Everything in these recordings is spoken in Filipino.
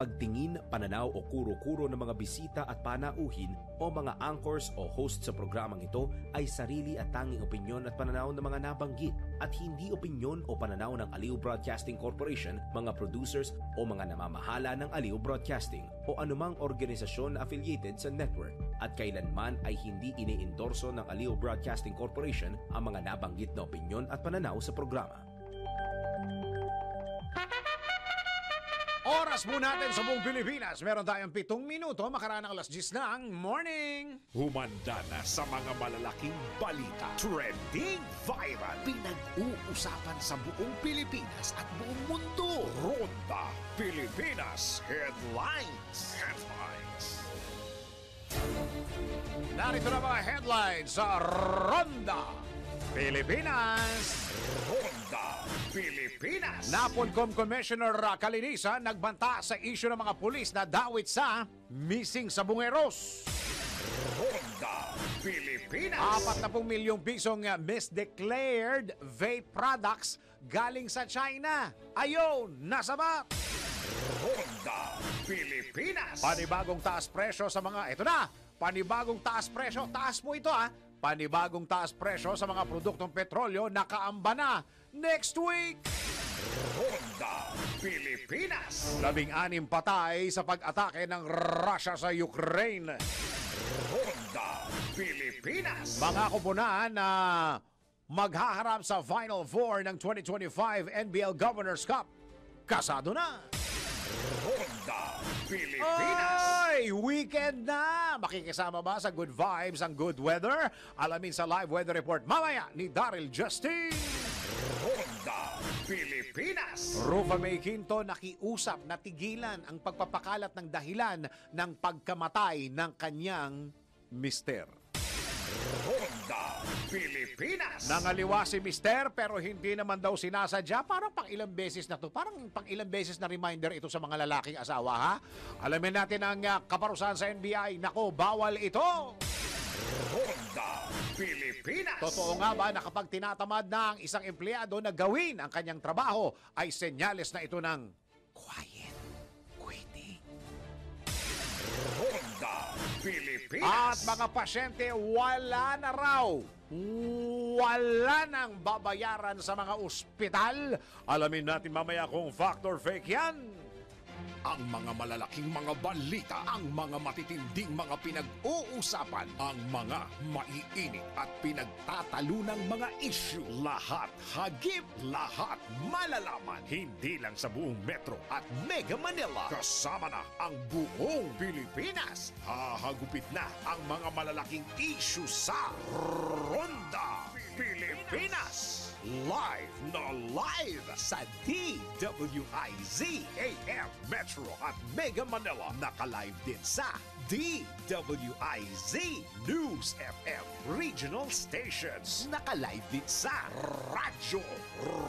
pagtingin, pananaw o kuro-kuro ng mga bisita at panauhin o mga anchors o host sa programang ito ay sarili at tanging opinyon at pananaw ng mga nabanggit at hindi opinyon o pananaw ng Aliw Broadcasting Corporation, mga producers o mga namamahala ng Aliw Broadcasting o anumang organisasyon na affiliated sa network at kailanman ay hindi iniendorso ng Aliw Broadcasting Corporation ang mga nabanggit na opinyon at pananaw sa programa. Oras po natin sa buong Pilipinas. Meron tayong 7 minuto makaraan ng 10:00 ng morning. Humanda na sa mga malalaking balita. Trending viral. Pinag-uusapan sa buong Pilipinas at buong mundo. Ronda Pilipinas Headlines. Narito na mga headlines sa Ronda Pilipinas. Ronda Pilipinas. Napolcom Commissioner Caliniza nagbanta sa isyu ng mga pulis na dawit sa missing sa Bungeros. Ronda Pilipinas. 40 milyong pisong misdeclared vape products galing sa China. Ayaw, nasabat. Ronda Pilipinas. Panibagong taas presyo sa mga... Ito na! Panibagong taas presyo. Taas mo ito Panibagong taas presyo sa mga produktong petrolyo nakaamba na next week. Ronda Pilipinas. 16 patay sa pag-atake ng Russia sa Ukraine. Ronda Pilipinas. Mga kupunan na maghaharap sa Final Four ng 2025 NBL Governors Cup. Kasado na. Ronda Pilipinas. Ay, weekend na! Makikisama ba sa good vibes ang good weather? Alamin sa live weather report mamaya ni Daryl Justin. Ronda Pilipinas. Rufa May Quinto nakiusap na tigilan ang pagpapakalat ng dahilan ng pagkamatay ng kanyang mister. Ronda Pilipinas. Nangaliwa si mister pero hindi naman daw sinasadya. Parang pang ilang beses na to. Parang pang ilang beses na reminder ito sa mga lalaking asawa, ha? Alamin natin ang kaparusahan sa NBI. Nako, bawal ito! Ronda Pilipinas. Totoo nga ba na kapag tinatamad na ang isang empleyado na gawin ang kanyang trabaho ay senyales na ito ng quiet quitting? Ronda Pilipinas. At mga pasyente, wala na raw. Wala nang babayaran sa mga ospital. Alamin natin mamaya kung fact or fake yan. Ang mga malalaking mga balita, ang mga matitinding mga pinag-uusapan, ang mga maiinit at pinagtatalunang mga issue. Lahat hagip, lahat malalaman. Hindi lang sa buong Metro at Mega Manila. Kasama na ang buong Pilipinas. Hahagupit na ang mga malalaking issue sa Ronda Pilipinas. Live na live sa DWIZ AM Metro at Mega Manila. Naka-live din sa DWIZ News FM Regional Stations. Naka-live din sa Radyo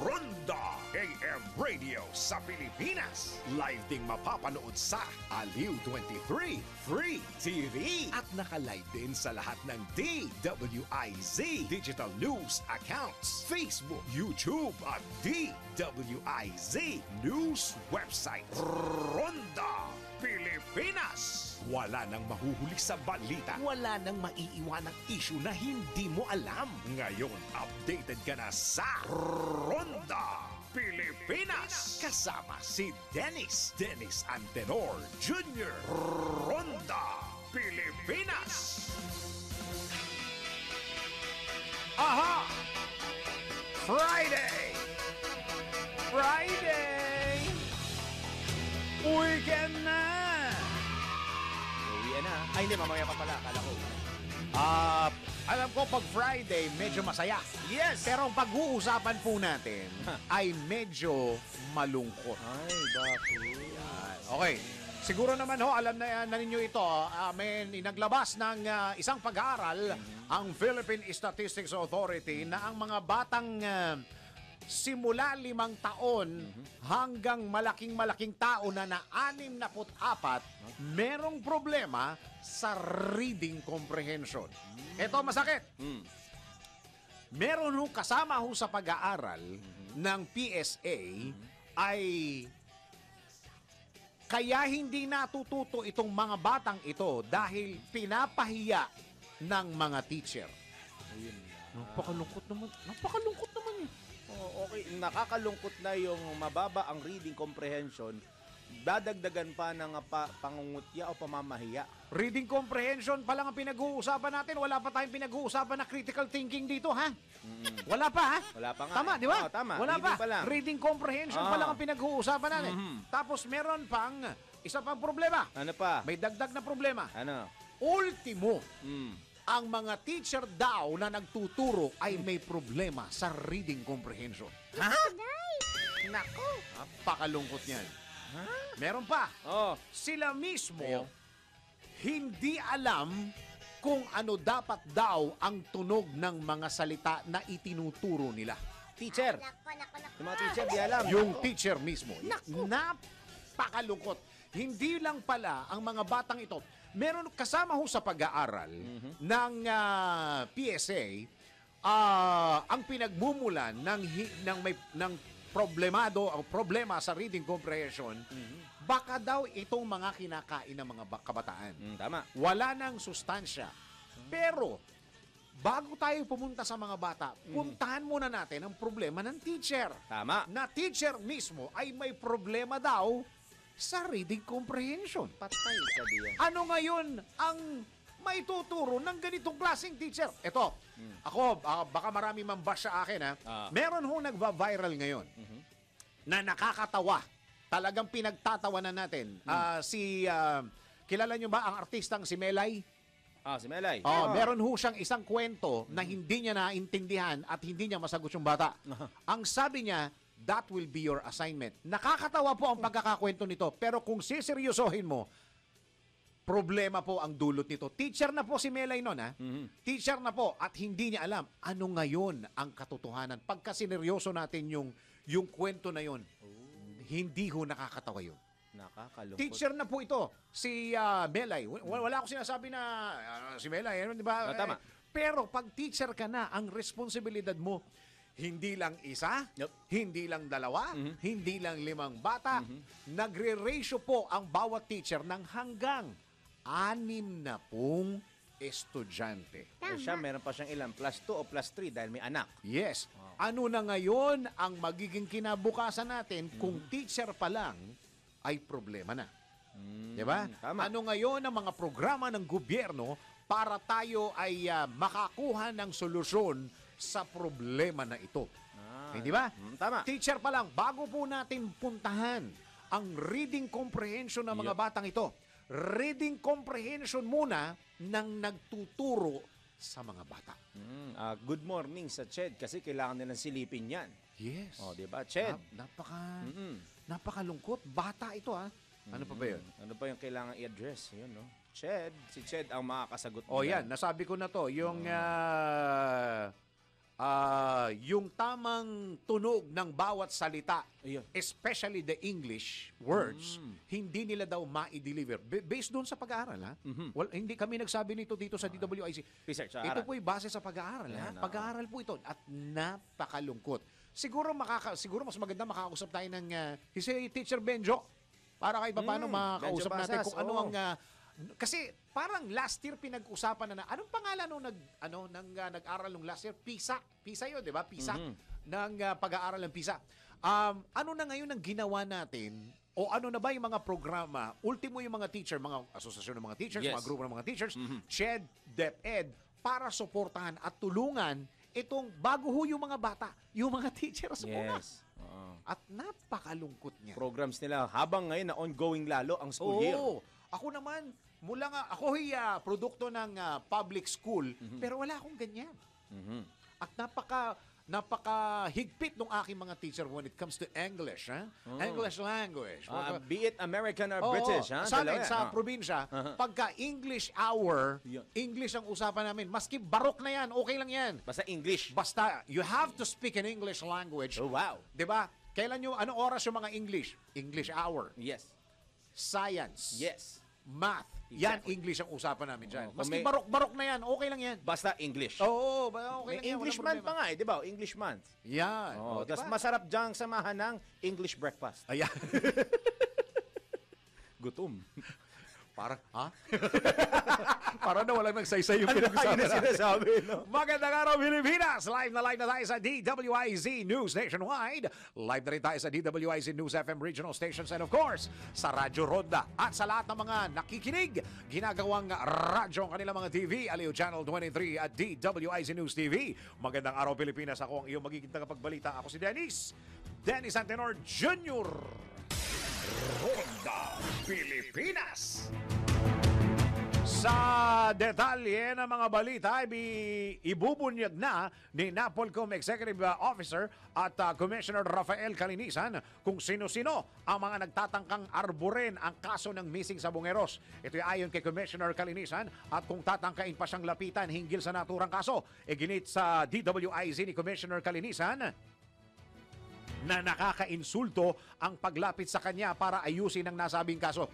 Ronda AM Radio sa Pilipinas. Live ding mapapanood sa Aliw 23 Free TV. At naka-live din sa lahat ng DWIZ Digital News accounts, Facebook, YouTube at DWIZ News website. Ronda Pilipinas. Wala nang mahuhuli sa balita. Wala nang maiiwanang issue na hindi mo alam. Ngayon, updated ka na sa Ronda Pilipinas. Kasama si Dennis Antenor Jr. Ronda Pilipinas. Aha! Friday! Weekend na! Uwi na. Ay, hindi. Mamaya pa pala. Akala ko. Alam ko pag Friday, medyo masaya. Yes! Pero ang pag-uusapan po natin ay medyo malungkot. Ay, bakit? Okay. Siguro naman alam na ninyo ito. May naglabas ng isang pag-aaral ang Philippine Statistics Authority na ang mga batang simula 5 taon hanggang malaking tao na 64 merong problema sa reading comprehension. Ito masakit. Meron kasama sa pag-aaral ng PSA ay Kaya hindi natututo itong mga batang ito dahil pinapahiya ng mga teacher. Ayun. Napakalungkot naman. Napakalungkot naman eh. Oh, okay, nakakalungkot na yung mababa ang reading comprehension. Dadagdagan pa ng pangungutya o pamamahiya. Reading comprehension pa lang ang pinag-uusapan natin. Wala pa tayong pinag-uusapan na critical thinking dito, ha? Wala pa, ha? Wala pa nga. Tama, di ba? Oo, tama. Wala Reading pa. pa lang. Reading comprehension pa Ah. lang ang pinag-uusapan natin. Tapos meron pang isa pang problema. Ano pa? May dagdag na problema. Ano? Ultimo, Mm. ang mga teacher daw na nagtuturo ay may problema sa reading comprehension. Ha? Nako, napakalungkot niyan. Meron pa, Oh, sila mismo Ayaw. hindi alam kung ano dapat daw ang tunog ng mga salita na itinuturo nila. teacher. Yung mga teacher, di alam. Yung teacher mismo. Napakalungkot. Hindi lang pala ang mga batang ito. Meron kasama ho sa pag-aaral ng PSA ang pinagmumulan ng problemado o problema sa reading comprehension. Baka daw itong mga kinakain ng mga kabataan. Tama. Wala nang sustansya. Pero, bago tayo pumunta sa mga bata, puntahan muna natin ang problema ng teacher. Tama. Na teacher mismo ay may problema daw sa reading comprehension. Patay ka diyan. Ano ngayon ang may tuturo ng ganitong klaseng teacher? Ito, ako, baka marami mambash sa akin, ha? Meron ho nagva-viral ngayon na nakakatawa. Talagang pinagtatawanan natin. Kilala nyo ba ang artistang si Melay? Si Melay. Meron ho siyang isang kwento na hindi niya naintindihan at hindi niya masagot yung bata. Ang sabi niya, that will be your assignment. Nakakatawa po ang pagkakakwento nito, pero kung siseryosohin mo, problema po ang dulot nito. Teacher na po si Melay noon, ha? Teacher na po at hindi niya alam ano ngayon ang katotohanan. Pagka sineryoso natin yung kwento na yon, hindi ho nakakatawa yun. Nakakalungkot. Teacher na po ito, si Melay. Wala akong sinasabi na si Melay, di ba? Tama. Pero pag teacher ka na, ang responsibilidad mo, hindi lang isa, hindi lang dalawa, hindi lang 5 bata. Nagre-ratio po ang bawat teacher ng hanggang 60 estudyante. Siya, meron pa siyang ilan? +2 o +3 dahil may anak. Yes. Ano na ngayon ang magiging kinabukasan natin kung teacher pa lang ay problema na? Di ba? Tama. Ano ngayon ang mga programa ng gobyerno para tayo ay makakuha ng solusyon sa problema na ito? Hindi ba? Tama. Teacher pa lang, bago po natin puntahan ang reading comprehension ng mga batang ito, reading comprehension muna ng nagtuturo sa mga bata. Good morning sa Ched kasi kailangan nilang silipin yan. Yes. Di ba? Ched. Napakalungkot. Bata ito, ha? Ano pa ba yun? Ano pa yung kailangan i-address? Yun, no? Ched. Si Ched ang makakasagot. Yan. Nasabi ko na to. Yung tamang tunog ng bawat salita, especially the English words, hindi nila daw ma-deliver. Based doon sa pag-aaral, ha? Well, hindi kami nagsabi nito dito sa DWIC. Research, Ito po'y base sa pag-aaral, ha? Pag-aaral po ito. At napakalungkot. Siguro mas maganda makakausap tayo ng si Teacher Benjo para kahit paano makakausap Benjo natin Pasas, kung ano ang kasi parang last year pinag-usapan na anong pangalan nung nag-aral nung last year? PISA 'yun, 'di ba? PISA ng pag-aaral ng PISA. Ano na ngayon ang ginawa natin? O ano na ba yung mga programa? Ultimo yung mga teacher, mga asosasyon ng mga teachers, mga grupo ng mga teachers, CHED, DepEd, para suportahan at tulungan itong bago ho yung mga bata, yung mga teachers muna. Yes. At napakalungkot niya. Programs nila habang ngayon na ongoing lalo ang school year. Ako naman, ako'y produkto ng public school, pero wala akong ganyan. At napaka-higpit ng aking mga teacher when it comes to English, ha? English language. Be it American or British, ha? Sa amin, sa probinsya, pagka English hour, English ang usapan namin. Maski barok na yan, okay lang yan. Basta English. Basta, you have to speak an English language. Oh, wow. Diba? Anong oras yung mga English? English hour. Yes. Science. Yes. Math. Yan, Exactly. English ang usapan namin dyan. Kung Maski may- barok-barok na yan, okay lang yan. Basta English. Oo, okay May lang yan. English walang month problema. pa nga di ba? English month. Yan. Tapos masarap diyang samahan ng English breakfast. Ayan. gutom. Parang, ha? Parang na walang nagsaysay yung Ano pinag-usapan na natin. sinasabi, no? Magandang araw, Pilipinas! Live na tayo sa DWIZ News Nationwide. Live na rin tayo sa DWIZ News FM regional stations and of course, sa Radyo Ronda at sa lahat ng mga nakikinig. Ginagawang radyo ang kanilang mga TV, Aliw Channel 23 at DWIZ News TV. Magandang araw, Pilipinas. Ako ang iyong magiging tagapagbalita. Ako si Dennis Antenor Jr. Ronda Pilipinas. Sa detalye ng mga balita, ibubunyag na ni NAPOLCOM Executive Officer at Commissioner Rafael Calinisan kung sino-sino ang mga nagtatangkang arborin ang kaso ng missing sa Bungeros. Ito ay ayon kay Commissioner Calinisan at kung tatangkain pa siyang lapitan hinggil sa naturang kaso. Iginit sa DWIZ ni Commissioner Calinisan na nakakainsulto ang paglapit sa kanya para ayusin ang nasabing kaso.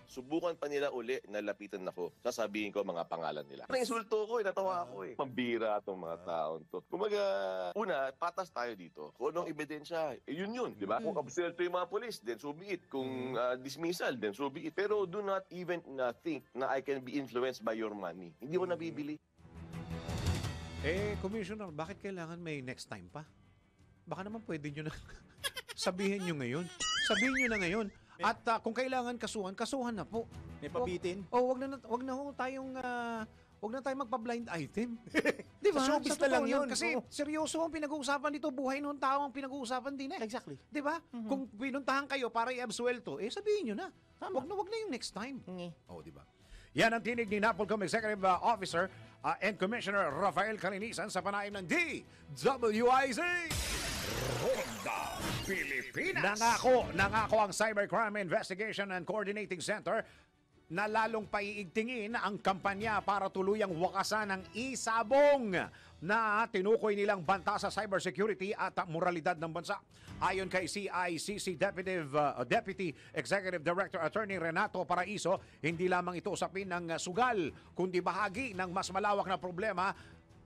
Subukan pa nila uli na lapitan ako. Sasabihin ko mga pangalan nila. Nainsulto ko, natawa ako eh. Pambira itong mga taon to. Kumaga, una, patas tayo dito. Kung anong ebidensya, yun, di ba? Kung absuelto yung mga polis, then so be it. Kung dismissal, then so be it. Pero do not even think na I can be influenced by your money. Hindi ko nabibili. Commissioner, bakit kailangan may next time pa? Baka naman pwede nyo na sabihin nyo ngayon. Sabihin nyo na ngayon. At kung kailangan kasuhan na po. May pabitin. Wag na tayong magpa-blind item. Di ba? Sa showbiz na totoo lang yun. Kasi seryoso ang pinag-uusapan dito. Buhay ng tao ang pinag-uusapan din eh. Exactly. Di ba? Kung pinuntahan kayo para i-absuelto, sabihin nyo na. Wag na yung next time. Di ba? Yan ang tinig ni NAPOLCOM Executive Officer and Commissioner Rafael Calinisan sa panaim ng DWIZ. Ronda Pilipinas. Nangako ang Cybercrime Investigation and Coordinating Center na lalong paiigtingin ang kampanya para tuluyang wakasan ang isabong na tinukoy nilang banta sa cybersecurity at moralidad ng bansa. Ayon kay CICC Deputy Executive Director Attorney Renato Paraiso, hindi lamang ito usapin ng sugal, kundi bahagi ng mas malawak na problema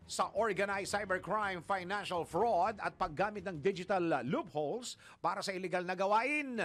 sa organized cybercrime, financial fraud at paggamit ng digital loopholes para sa illegal na gawain.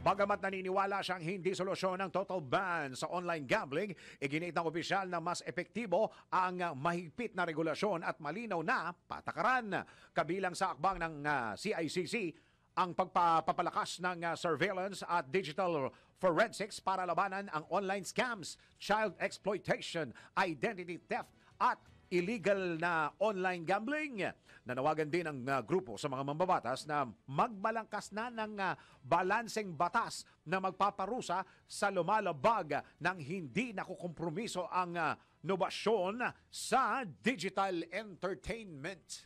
Bagamat naniniwala siyang hindi solusyon ng total ban sa online gambling, iginit ng opisyal na mas epektibo ang mahigpit na regulasyon at malinaw na patakaran. Kabilang sa akbang ng CICC, ang pagpapalakas ng surveillance at digital forensics para labanan ang online scams, child exploitation, identity theft at illegal na online gambling. Nanawagan din ang grupo sa mga mambabatas na magbalangkas na ng balanseng batas na magpaparusa sa lumalabag ng hindi nakukompromiso ang nobasyon sa digital entertainment.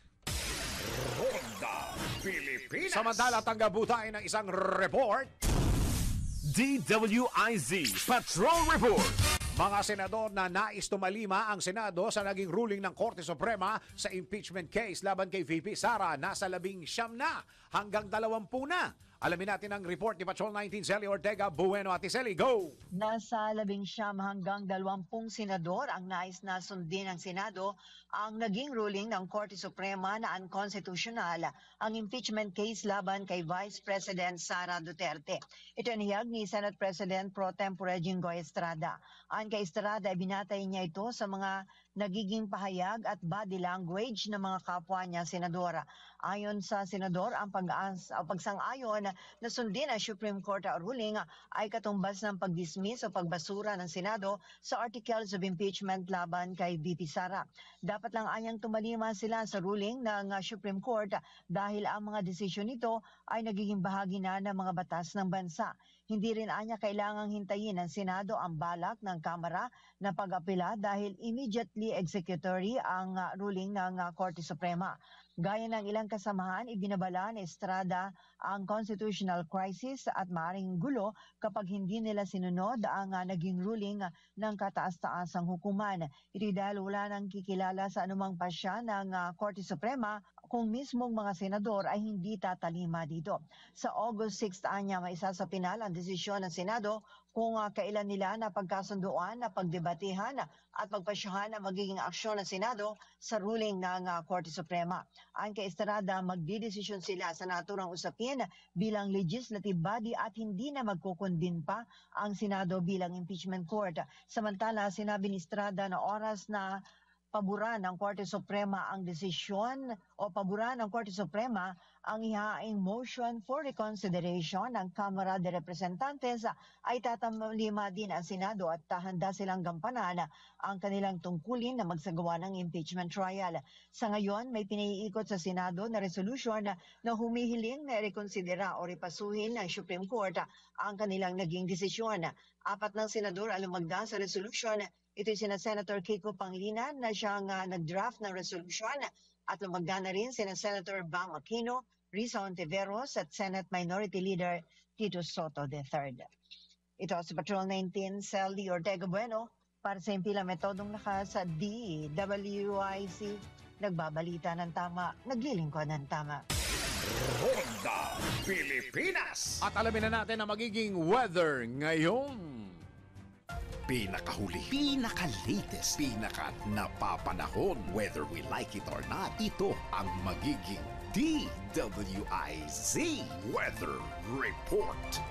Ronda Pilipinas. Samantala, tanggabo tayo ng isang report. DWIZ Patrol Report. Mga senador na nais tumalima ang Senado sa naging ruling ng Korte Suprema sa impeachment case laban kay VP Sara, nasa 19 na hanggang 20 na. Alamin natin ang report ni Patrol 19 Celi Ortega. Bueno, Ate Celi, go! Nasa 19 hanggang 20 senador ang nais na sundin ng Senado ang naging ruling ng Korte Suprema na unconstitutional ang impeachment case laban kay Vice President Sara Duterte. Ito niyag ni Senate President Pro Tempore Jinggoy Estrada. Ayon kay Estrada, binatay niya ito sa mga nagiging pahayag at body language ng mga kapwa niya senadora. Ayon sa senador, ang pagsang-ayon na sundin ang Supreme Court ruling ay katumbas ng pagdismiss o pagbasura ng Senado sa articles of impeachment laban kay VP Sara. Dapat lang anyang tumalima sila sa ruling ng Supreme Court dahil ang mga desisyon nito ay nagiging bahagi na ng mga batas ng bansa. Hindi rin anya kailangang hintayin ng Senado ang balak ng Kamara na pag-apela dahil immediately executory ang ruling ng Korte Suprema. Gaya ng ilang kasamahan, ibinabala ni Estrada ang constitutional crisis at maaaring gulo kapag hindi nila sinunod ang naging ruling ng kataas-taasang hukuman. Ito dahil wala nang kikilala sa anumang pasya ng Korte Suprema kung mismong mga senador ay hindi tatalima dito. Sa August 6 anya may isasapinal ang desisyon ng Senado kung kailan nila na pagkasunduan na pagdebatehan at pagpasyahan ang magiging aksyon ng Senado sa ruling ng Korte Suprema. Ang kay Estrada, magdidesisyon sila sa naturang usapin bilang legislative body at hindi na magkukundin pa ang Senado bilang impeachment court. Samantala, sinabi ni Estrada na oras na paboran ng Korte Suprema ang desisyon o paboran ng Korte Suprema ang ihaing motion for reconsideration ng Kamara de Representantes ay tatalima din ang Senado at handa silang gampanan ang kanilang tungkulin na magsagawa ng impeachment trial. Sa ngayon, may pinaiikot sa Senado na resolution na humihiling na rekonsidera o repasuhin ng Supreme Court ang kanilang naging desisyon. 4 ng senador ang lumagda sa resolution. Ito sina Senator Kiko Pangilinan na siyang nag-draft ng resolution at lumagda na rin sina Senator Bam Aquino, Risa Ontiveros at Senate Minority Leader Tito Soto III. Ito si Patrol 19, Celdy Ortega Bueno para sa Impila Metodong Lakas sa DWIC. Nagbabalita ng tama, naglilingkod ng tama. Ronda Pilipinas. At alamin na natin ang magiging weather ngayon. Pinakahuli, pinaka-latest, pinaka-napapanahon. Whether we like it or not, ito ang magiging DWIZ Weather Report.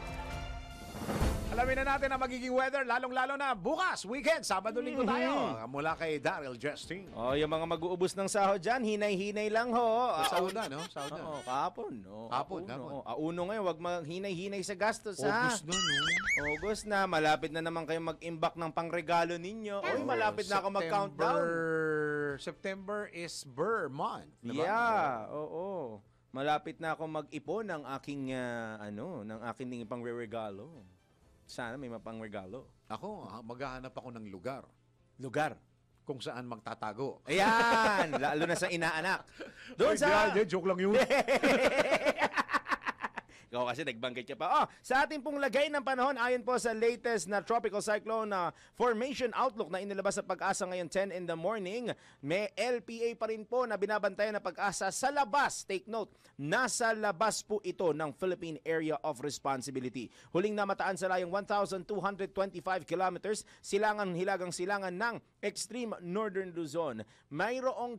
Alamin na natin ang magiging weather, lalong-lalo na bukas, weekend, Sabado-Linggo tayo. Mula kay Daryl Jesting. Yung mga mag-uubos ng sahod dyan, hinay-hinay lang ho. Sauna, no? Sauna. Kahapon. Kahapon. Auno ngayon, wag maghinay-hinay sa gastos, August ha? na, no? August na, malapit na naman kayo mag-imbak ng pangregalo ninyo. Uy, malapit na ako mag-countdown. September is Burr month. Diba? Yeah, oo. Malapit na ako mag-ipon ng aking, ng aking pangregalo. Sana may mapangregalo. Ako, maghahanap ako ng lugar Lugar. kung saan magtatago. Ayan, lalo na sa inaanak. Doon sa... joke lang yun. Ikaw kasi nagbanggit ka pa. Sa ating pong lagay ng panahon, ayon po sa latest na tropical cyclone formation outlook na inilabas sa Pag-asa ngayon 10 in the morning, may LPA pa rin po na binabantayan na Pag-asa sa labas. Take note, nasa labas po ito ng Philippine Area of Responsibility. Huling namataan sa layong 1,225 kilometers, hilagang silangan ng extreme northern Luzon. Mayroong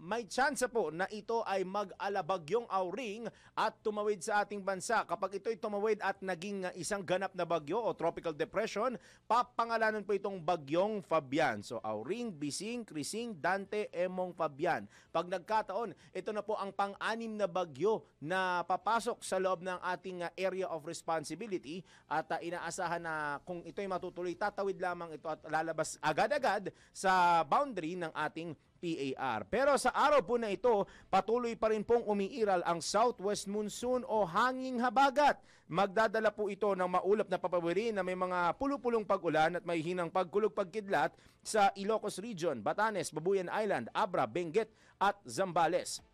may tsansa po na ito ay mag-alabagyong Auring at tumawid sa ating bansa. Kapag ito'y tumawid at naging isang ganap na bagyo o tropical depression, papangalanan po itong bagyong Fabian. So, Auring, Bising, Krising, Dante, Emong, Fabian. Pag nagkataon, ito na po ang pang-anim na bagyo na papasok sa loob ng ating area of responsibility at inaasahan na kung ito'y matutuloy, tatawid lamang ito at lalabas agad-agad sa boundary ng ating PAR. Pero sa araw po na ito, patuloy pa rin pong umiiral ang southwest monsoon o hanging habagat. Magdadala po ito ng maulap na papawiri na may mga pulupulong pag-ulan at may hinang pagkulog-pagkidlat sa Ilocos Region, Batanes, Babuyan Island, Abra, Benguet at Zambales.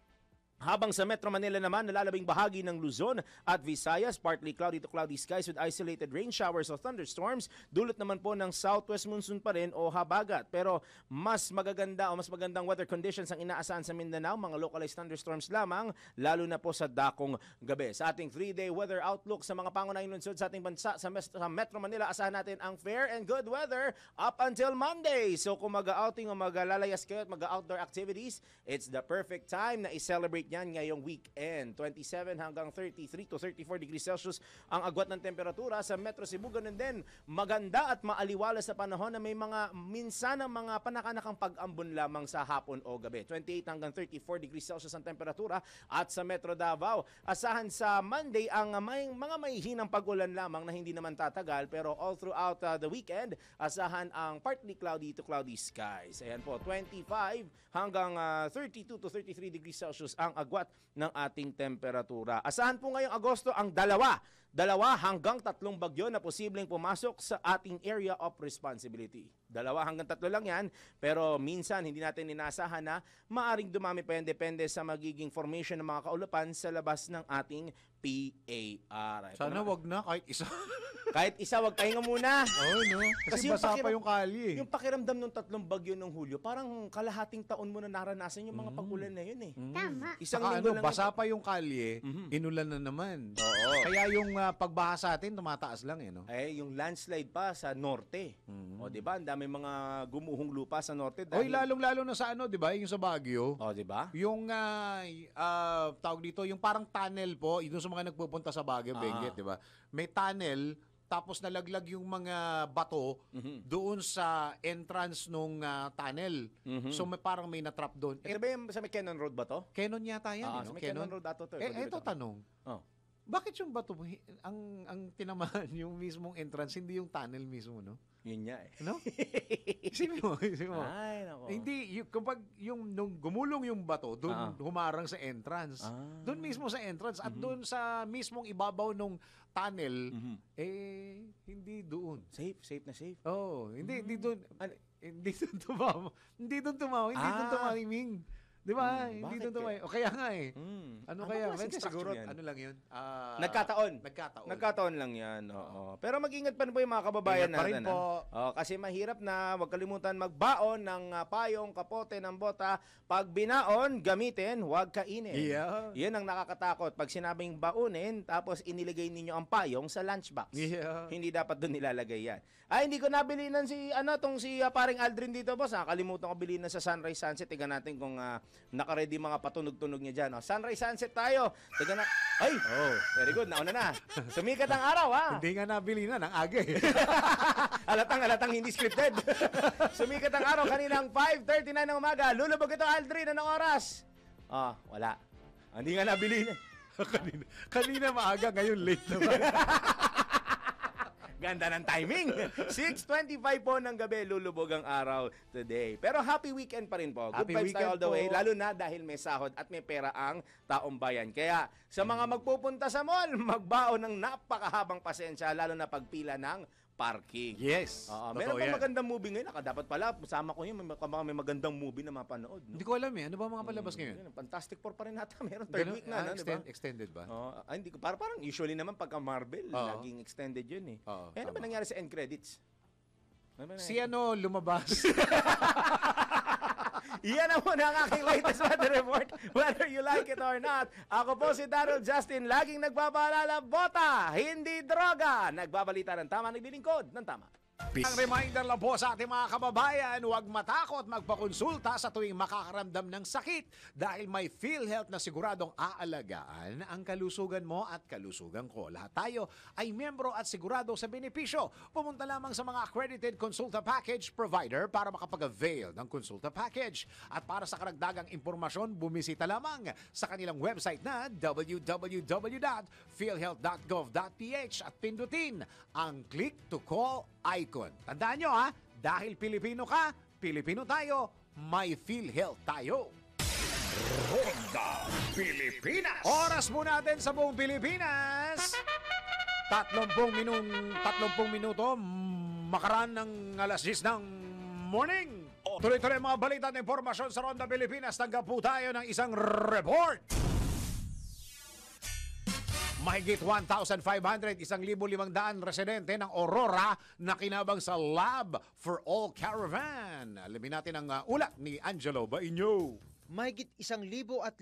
Habang sa Metro Manila naman, nalalabing bahagi ng Luzon at Visayas, partly cloudy to cloudy skies with isolated rain showers o thunderstorms. Dulot naman po ng southwest monsoon pa rin o habagat. Pero mas magandang weather conditions ang inaasahan sa Mindanao, mga localized thunderstorms lamang, lalo na po sa dakong gabi. Sa ating 3-day weather outlook sa mga pangunahing lungsod sa ating bansa, sa Metro Manila, asahan natin ang fair and good weather up until Monday. So kung mag-outing o mag-lalayas kayo at mag-outdoor activities, it's the perfect time na i-celebrate yan ngayong weekend. 27 hanggang 33 to 34 degrees Celsius ang agwat ng temperatura sa Metro Cebu. Ganun din, maganda at maaliwala sa panahon na may minsan ang mga panakanakang pag-ambon lamang sa hapon o gabi. 28 hanggang 34 degrees Celsius ang temperatura. At sa Metro Davao, asahan sa Monday ang mga may hinang pag-ulan lamang na hindi naman tatagal, pero all throughout the weekend, asahan ang partly cloudy to cloudy skies. Ayan po, 25 hanggang 32 to 33 degrees Celsius ang agwat ng ating temperatura. Asahan po ngayong Agosto ang dalawa hanggang 3 bagyo na posibleng pumasok sa ating area of responsibility. 2 hanggang 3 lang yan, pero minsan hindi natin inaasahan na maaring dumami pa yan, depende sa magiging formation ng mga kaulapan sa labas ng ating PAR. Ito Sana na. wag na kahit isa. Kahit isa, wag pahinga muna. Oo, no? Kasi yung basa pa yung kalye. Yung pakiramdam ng 3 bagyo ng Hulyo, parang kalahating taon mo na naranasan yung mga pag-ulan na yun eh. Tama. Isang Saka linggo ano, lang basa pa yung kalye, inulan na naman. Oo. Kaya yung pagbaha sa atin, tumataas lang eh, no? Yung landslide pa sa norte. O, di ba? Ang dami mga gumuhong lupa sa norte. Oy, lalong-lalo na sa ano, di ba? Yung sa Baguio. O, di ba? Yung, tawag dito, yung parang tunnel po, yung sa mga nagpupunta sa Baguio, Benguet, di ba? May tunnel, tapos nalaglag yung mga bato doon sa entrance nung tunnel. So may parang may natrap doon. Ito ba yung sa may Cannon Road ba to? Canon yata yan, Sa no? may Cannon Road ato to. Eto tanong. Oh. Bakit yung bato, ang tinamaan yung mismong entrance, hindi yung tunnel mismo, no? Yun nga eh. No? Isipin mo. Ay, nako. Hindi, kapag nung gumulong yung bato, doon humarang sa entrance. Doon mismo sa entrance at doon sa mismong ibabaw nung tunnel, hindi doon. Safe na safe. Oh, hindi doon. Hindi doon tumawa. Hindi doon tumaming. Di ba? Hindi bakit doon tumawa. O kaya nga eh. Ano Ano kaya? klaseng Hindi, structure siguro, yan? ano lang yun? Nagkataon. Nagkataon. Nagkataon lang yan. Oo. Pero mag-ingat pa rin po yung mga kababayan Ingat pa rin natin. po. Kasi mahirap na, huwag kalimutan magbaon ng payong, kapote ng bota. Pag binaon, gamitin, huwag kainin. Yeah. Yan ang nakakatakot. Pag sinabing baunin, tapos iniligay ninyo ang payong sa lunchbox. Yeah. Hindi dapat doon nilalagay yan. Hindi ko nabilinan si paring Aldrin dito, boss. Nakalimutan ko bilinan sa Sunrise Sunset. Tingnan natin kung naka-ready mga patunog-tunog niya dyan. Sunrise Sunset tayo. Tingnan na. Ay! Very good. Nauna na. Sumikat ang araw, ha? Hindi nga nabili na, ng aga eh. Halatang hindi scripted. Sumikat ang araw kaninang 5:39 ng umaga. Lulubog ito, Aldrin. Anong oras? Wala. Hindi nga nabili na. kanina maaga, ngayon late naman. Ganda ng timing. 6:25 po ng gabi, lulubog ang araw today. Pero happy weekend pa rin po. Good Happy vibes tayo all weekend the way. po. Lalo na dahil may sahod at may pera ang taong bayan. Kaya sa mga magpupunta sa mall, magbaon ng napakahabang pasensya, lalo na pagpila ng parking. Yes. Meron totoo pa yan. magandang movie ngayon. Dapat pala, sama ko yun, may magandang movie na mapanood. No? Hindi ko alam eh. Ano ba mga palabas ngayon? Fantastic Four pa rin nata. Meron third week na, no? Diba? Extended ba? Hindi ko. Parang usually naman pagka Marvel, laging extended yun eh. Ano ba nangyari sa end credits? Si lumabas. Iyan na muna ang aking latest weather report, whether you like it or not. Ako po si Daryl Justin, laging nagbabaalala, bota, hindi droga. Nagbabalita ng tama, naglilingkod ng tama. Ang reminder lang po sa ating mga kababayan, huwag matakot magpakonsulta sa tuwing makakaramdam ng sakit dahil may PhilHealth na siguradong aalagaan ang kalusugan mo at kalusugan ko. Lahat tayo ay miyembro at sigurado sa benepisyo. Pumunta lamang sa mga accredited Consulta Package provider para makapag-avail ng Consulta Package. At para sa karagdagang impormasyon, bumisita lamang sa kanilang website na www.philhealth.gov.ph at pindutin ang click to call icon. Tandaan nyo dahil Pilipino ka, Pilipino tayo, may PhilHealth tayo. Ronda Pilipinas. Oras mo natin sa buong Pilipinas. 30 minuto makaraan ng alas 10 ng morning. Tuloy-tuloy mga balita at impormasyon sa Ronda Pilipinas. Tanggap po tayo ng isang report. Mahigit 1,500, 1,500 residente ng Aurora na kinabang sa Lab for All Caravan. Alamin natin ang ulat ni Angelo Bainyo. Mahigit 1,500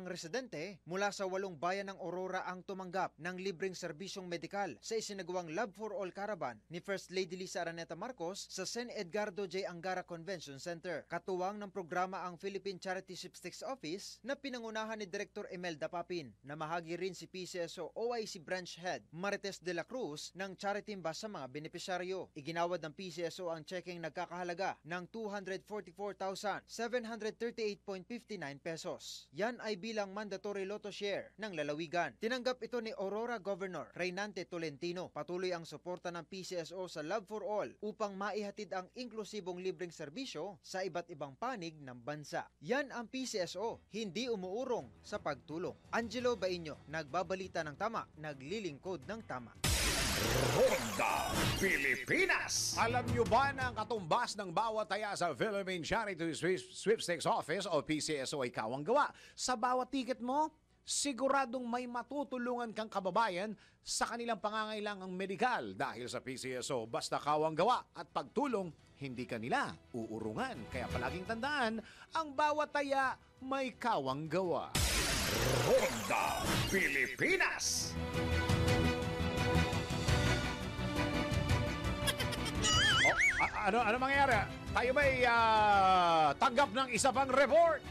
residente mula sa 8 bayan ng Aurora ang tumanggap ng libreng serbisyong medikal sa isinagawang Love for All Caravan ni First Lady Lisa Araneta Marcos sa San Edgardo J. Angara Convention Center. Katuwang ng programa ang Philippine Charity Sweepstakes Office na pinangunahan ni Director Imelda Papin. Namahagi rin si PCSO OIC Branch Head Marites de la Cruz ng charity bus sa mga benepisyaryo. Iginawad ng PCSO ang checking nagkakahalaga ng 244,738.59 pesos. Yan ay bilang mandatory lotto share ng lalawigan. Tinanggap ito ni Aurora Governor Reynante Tolentino. Patuloy ang suporta ng PCSO sa Love for All upang maihatid ang inklusibong libreng serbisyo sa iba't ibang panig ng bansa. Yan ang PCSO, hindi umuurong sa pagtulong. Angelo Bainyo, nagbabalita ng tama, naglilingkod ng tama. Ronda Pilipinas. Alam nyo ba na ang katumbas ng bawat taya sa Philippine Charity Sweepstakes Office o PCSO ay kawang gawa? Sa bawat ticket mo, siguradong may matutulungan kang kababayan sa kanilang pangangailangang medikal dahil sa PCSO. Basta kawang gawa at pagtulong, hindi kanila uurungan. Kaya palaging tandaan, ang bawat taya may kawang gawa. Ronda Pilipinas. Ano mangyayari? Tayo ba'y tanggap ng isa pang report?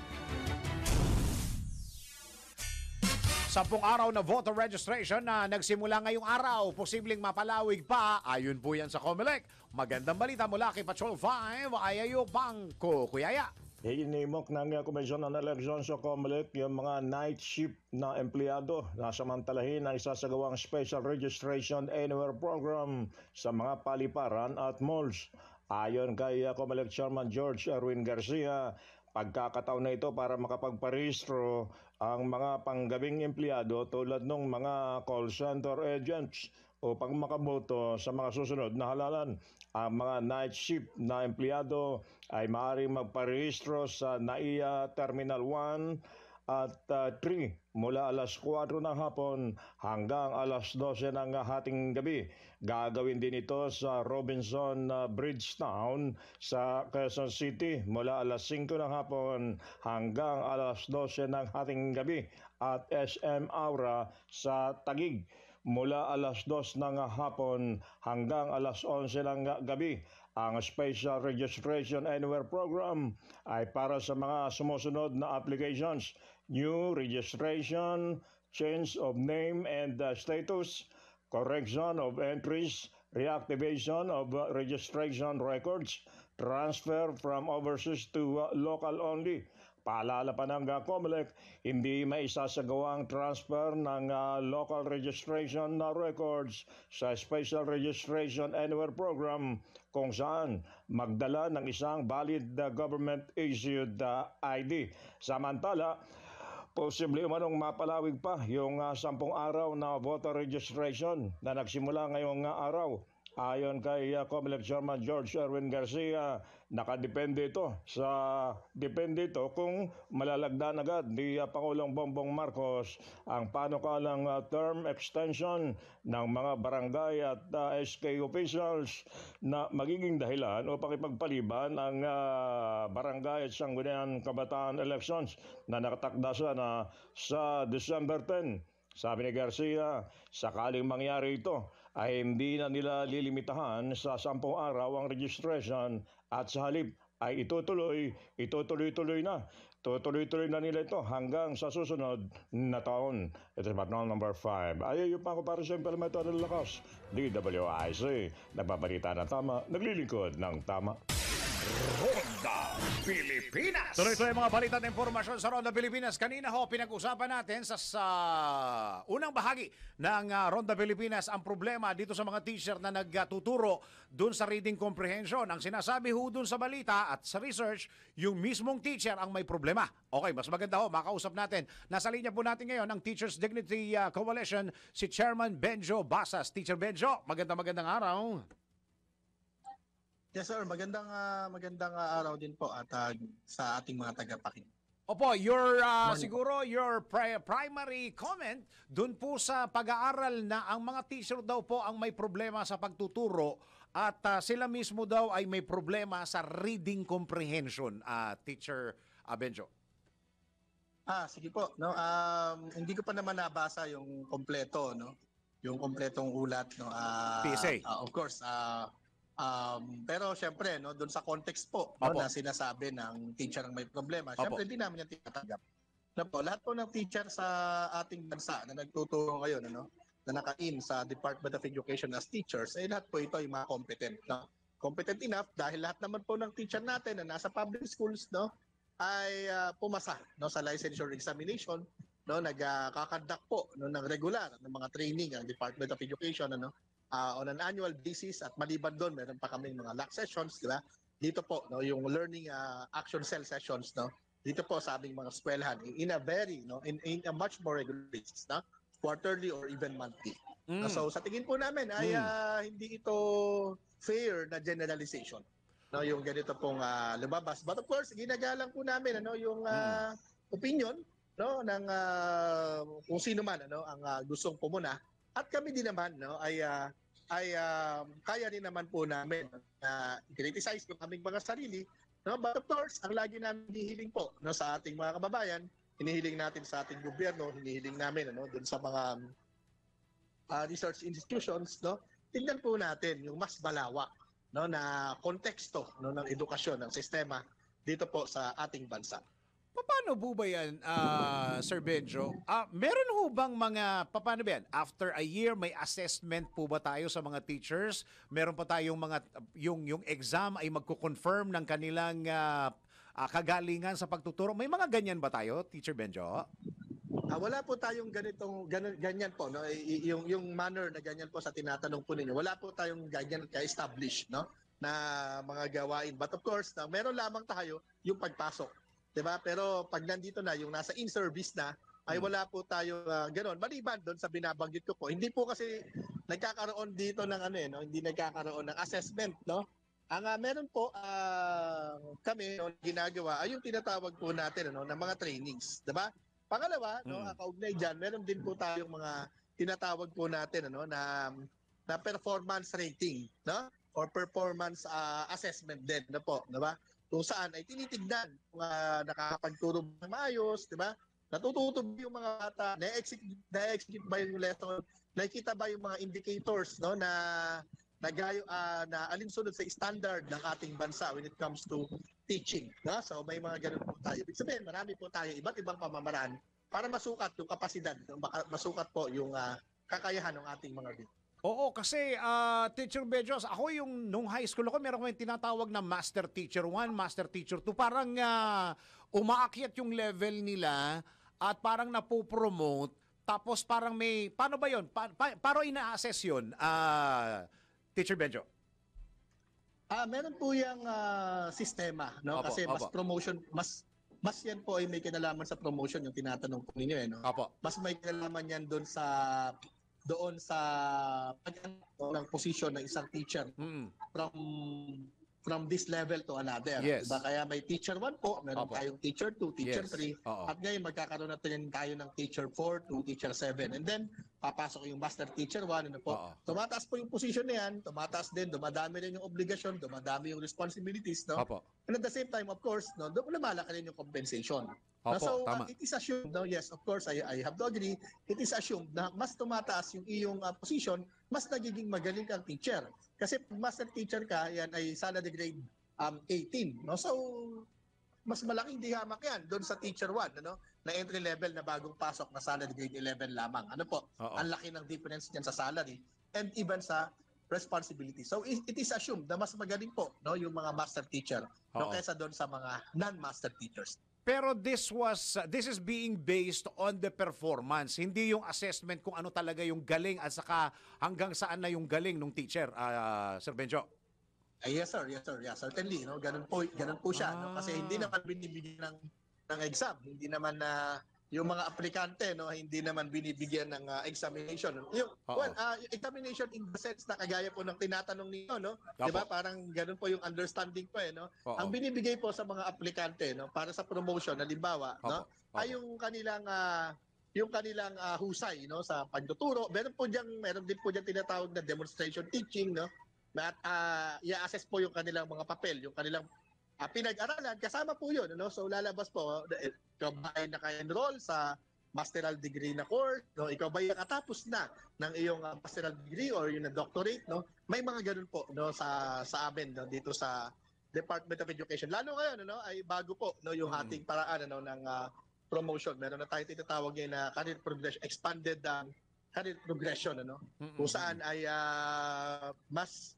10 araw na voter registration na nagsimula ngayong araw, posibleng mapalawig pa, ayon po yan sa COMELEC. Magandang balita mula kay Patrol 5, Ayayo Bangko, Kuyaya. Hinimok ng Komisyon ng Eleksyon sa COMELEC yung mga night shift na empleyado na samantalahin ang isasagawang Special Registration Anywhere Program sa mga paliparan at malls. Ayon kay COMELEC Chairman George Erwin Garcia, pagkakataon na ito para makapagparehistro ang mga panggabing empleyado tulad ng mga call center agents upang makaboto sa mga susunod na halalan. Ang mga night shift na empleyado ay maaaring magparehistro sa NAIA Terminal 1 at 3 mula alas 4 ng hapon hanggang alas 12 ng hating gabi. Gagawin din ito sa Robinson Bridgetown sa Quezon City mula alas 5 ng hapon hanggang alas 12 ng hating gabi at SM Aura sa Taguig mula alas 2 ng hapon hanggang alas 11 ng gabi. Ang Special Registration Anywhere Program ay para sa mga sumusunod na applications: new registration, change of name and status, correction of entries, reactivation of registration records, transfer from overseas to local only. Paalala pa ng COMELEC, hindi maisasagawang transfer ng local registration records sa Special Registration Anywhere Program kung saan magdala ng isang valid government-issued ID. Samantala, posible umanong mapalawig pa yung 10 araw na voter registration na nagsimula ngayong araw. Ayon kay COMELEC Chairman George Erwin Garcia, nakadepende ito kung malalagdan agad ni Pangulong Bongbong Marcos ang panukalang term extension ng mga barangay at SK officials na magiging dahilan upang ipagpaliban ang barangay at sangguniang kabataan elections na nakatakda sana sa December 10. Sabi ni Garcia, sakaling mangyari ito, ay hindi na nila lilimitahan sa 10 araw ang registration at sa halip ay itutuloy-tuloy na. Tutuloy-tuloy na nila ito hanggang sa susunod na taon. Ito is Batman number 5. Ayaw pa ako para sa implemento ng lakas. DWIC, nagbabalita ng tama, naglilingkod ng tama. Ronda Pilipinas. Tuloy-tuloy mga balita at impormasyon sa Ronda Pilipinas. Kanina ho, pinag-usapan natin sa unang bahagi ng Ronda Pilipinas ang problema dito sa mga teacher na nagtuturo dun sa reading comprehension. Ang sinasabi ho dun sa balita at sa research, yung mismong teacher ang may problema. Okay, mas maganda ho, makausap natin. Nasa linya po natin ngayon ang Teachers Dignity Coalition, si Chairman Benjo Basas. Teacher Benjo, magandang araw. Yes sir, magandang araw din po at sa ating mga tagapakinig. Opo, siguro your primary comment dun po sa pag-aaral na ang mga teacher daw po ang may problema sa pagtuturo at sila mismo daw ay may problema sa reading comprehension, Teacher Benjo. Sige po, no. Hindi ko pa naman nabasa yung kompleto, no. Yung kompletong ulat, no. PSA. Of course, pero syempre, no, doon sa context po, no, na sinasabi ng teacher ang may problema, syempre hindi namin yan tinatanggap. Na po, lahat po ng teacher sa ating bansa na nagtuturo ngayon, ano, na naka-in sa Department of Education as teachers, ay lahat po ito ay mga competent. No? Competent enough dahil lahat naman po ng teacher natin na nasa public schools, no, ay pumasa, no, sa licensure examination, no, nagkakandak po, no, ng regular ng mga training ang Department of Education, ano, on an annual basis, at maliban doon meron pa kaming mga LAC sessions, di ba? Dito po, no, yung learning action cell sessions, no, dito po sa aming mga eskwelahan in a very, no, in a much more regular basis, no, quarterly or even monthly. So sa tingin po namin ay hindi ito fair na generalization. No, yung ganito pong lumabas. But of course, ginagalang po namin yung opinion ng kung sino man ang gustong pumuna. At kami din naman ay kaya rin naman po namin na criticize yung aming mga sarili. But of course, ang lagi namin hinihiling po sa ating mga kababayan, hinihiling natin sa ating gobyerno, hinihiling namin dun sa mga research institutions, tingnan po natin yung mas malawak na konteksto ng edukasyon ng sistema dito po sa ating bansa. Paano po ba yan, Sir Benjo? Meron ho bang paano ba yan? After a year, may assessment po ba tayo sa mga teachers? Meron pa tayong yung exam ay magko-confirm ng kanilang kagalingan sa pagtuturo. May mga ganyan ba tayo, Teacher Benjo? Wala po tayong ganyan po. Yung manner na ganyan po sa tinatanong po ninyo. Wala po tayong ganyan ka-establish na mga gawain. But of course, meron lamang tayo yung pagpasok. Diba? Pero pag nandito na, yung nasa in-service na, ay wala po tayo gano'n. Maliban doon sa binabanggit ko po. Hindi po kasi nagkakaroon dito ng hindi nagkakaroon ng assessment, Ang meron po kami ginagawa ay yung tinatawag po natin ng mga trainings, 'di ba? Pangalawa, kaugnay diyan, meron din po tayong mga tinatawag po natin na performance rating, or performance assessment din, 'di ba? Kung saan ay tinitignan kung nakakapagturo ng maayos, 'di ba? Natututo ba yung mga bata, na-execute ba yung lesson, nakikita ba yung mga indicators na alinsunod sa standard ng ating bansa when it comes to teaching. So may mga ganun po tayo. Ibig sabihin, marami po tayo iba't ibang pamamaraan para masukat yung kapasidad, masukat po yung kakayahan ng ating mga guro. Oo, kasi Teacher Bejos, ako nung high school ako, meron kami tinatawag na Master Teacher 1, Master Teacher 2. Parang umaakyat yung level nila at parang napopromote. Tapos parang paano ba yun? Paano ina-assess yun, Teacher Benjo? Meron po yung sistema, Opo, kasi mas opo. promotion, mas yan po ay may kinalaman sa promotion yung tinatanong po ninyo. Opo. Mas may kinalaman yan doon sa pag-anap ng posisyon ng isang teacher from this level to another. Yes. Diba? Kaya may teacher 1 po, meron Opo. tayong teacher 2, teacher Yes. 3, Oo. at ngayon magkakaroon natin tayo ng teacher 4 to teacher 7. And then, papasok yung master teacher 1, Oo. Tumataas po yung position na yan, tumataas din, dumadami rin yung obligasyon, dumadami yung responsibilities, Opo. And at the same time, of course, lumalaki rin yung compensation. Opo, So, tama. it is assumed, yes, of course, I have to agree, it is assumed na mas tumataas yung iyong position, mas nagiging magaling kang teacher. Kasi pag master teacher ka, yan ay salary grade 18. So, mas malaking dihamak yan doon sa teacher 1, na entry level na bagong pasok na salary grade 11 lamang. Oo. Ang laki ng difference niyan sa salary and even sa responsibility. So, it is assumed na mas magaling po yung mga master teacher Oo. kaysa doon sa mga non-master teachers. Pero this is being based on the performance, hindi yung assessment kung ano talaga yung galing at saka hanggang saan na yung galing ng teacher, Sir Benjo. Yes sir, yeah, certainly, ganun po siya, kasi hindi naman binibigyan ng exam, hindi naman yung mga aplikante, hindi naman binibigyan ng examination. Yung examination in the sense na kagaya po ng tinatanong niyo, di ba? Parang ganun po yung understanding ko, Oo. Ang binibigay po sa mga aplikante, para sa promotion, halimbawa, ay yung kanilang husay, sa pagtuturo. Meron din po diyan tinatawag na demonstration teaching, At i-assess po yung kanilang mga papel, yung kanilang pinag-aralan, kasama po yun. So lalabas po, ikaw ba ay naka-enroll sa masteral degree na course? Ikaw ba ay nakatapos na ng iyong masteral degree or yung doctorate? May mga ganun po sa amin dito sa Department of Education. Lalo ngayon, ay bago po yung ating paraan ng promotion. Meron na tayong tinatawag ngayon na career progression, expanded career progression, kung saan ay mas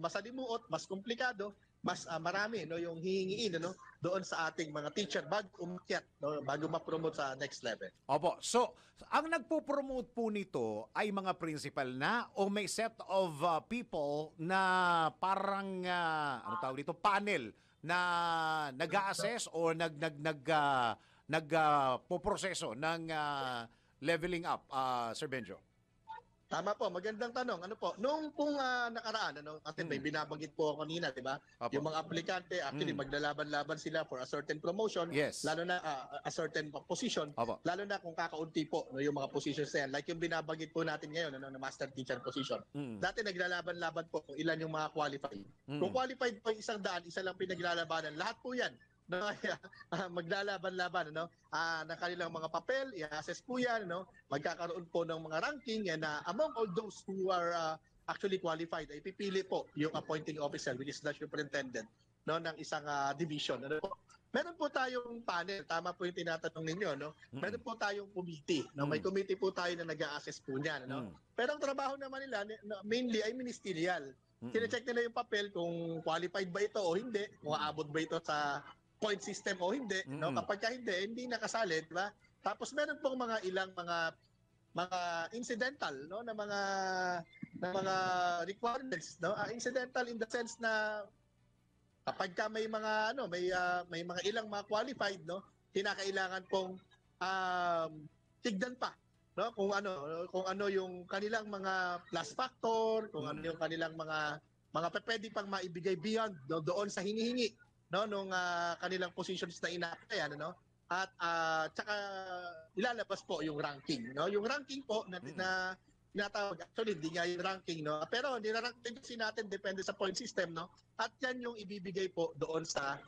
masalimuot, mas komplikado, mas marami yung hihingiin doon sa ating mga teacher bago umakyat, bago ma-promote sa next level. Opo. So, ang nagpo-promote po nito ay mga principal na o may set of people na parang ano tawag dito, panel na nag-a-assess o nagpoproseso ng leveling up, Sir Benjo? Tama po, magandang tanong. Ano po, nung pong nakaraan, kasi may binabanggit po ako kanina, di ba? Opo. Yung mga aplikante, actually, maglalaban-laban sila for a certain promotion, Yes. lalo na a certain position, Opo. lalo na kung kakaunti po yung mga positions na yan. Like yung binabanggit po natin ngayon, na master teacher position. Dati naglalaban-laban po kung ilan yung mga qualified. Kung qualified po yung 100, isa lang pinaglalabanan. Lahat po yan. No, maglalaban-laban ng kanilang mga papel, i-assess po yan, magkakaroon po ng mga ranking, and among all those who are actually qualified, ay pipili po yung appointing officer, which is the superintendent ng isang division. Meron po tayong panel, tama po yung tinatanong ninyo, meron po tayong committee, may committee po tayo na nag-a-assess po niyan. Pero ang trabaho naman nila mainly ay ministerial. Sine-check nila yung papel kung qualified ba ito o hindi, kung aabot ba ito sa point system o hindi, kapag ka hindi nakasali, di ba? Tapos meron pong mga ilang mga incidental, na mga requirements, incidental in the sense na kapag ka may mga may mga ilang mga qualified, kinakailangan pong tignan pa, kung ano yung kanilang mga plus factor, kung ano yung kanilang mga pwede pang maibigay beyond doon sa hinihingi nung kanilang positions na ina-applyan, at tsaka ilalabas po yung ranking, yung ranking po na tinatawag, actually hindi nga yung ranking, pero nirarank din kasi natin depende sa point system, at yan yung ibibigay po doon sa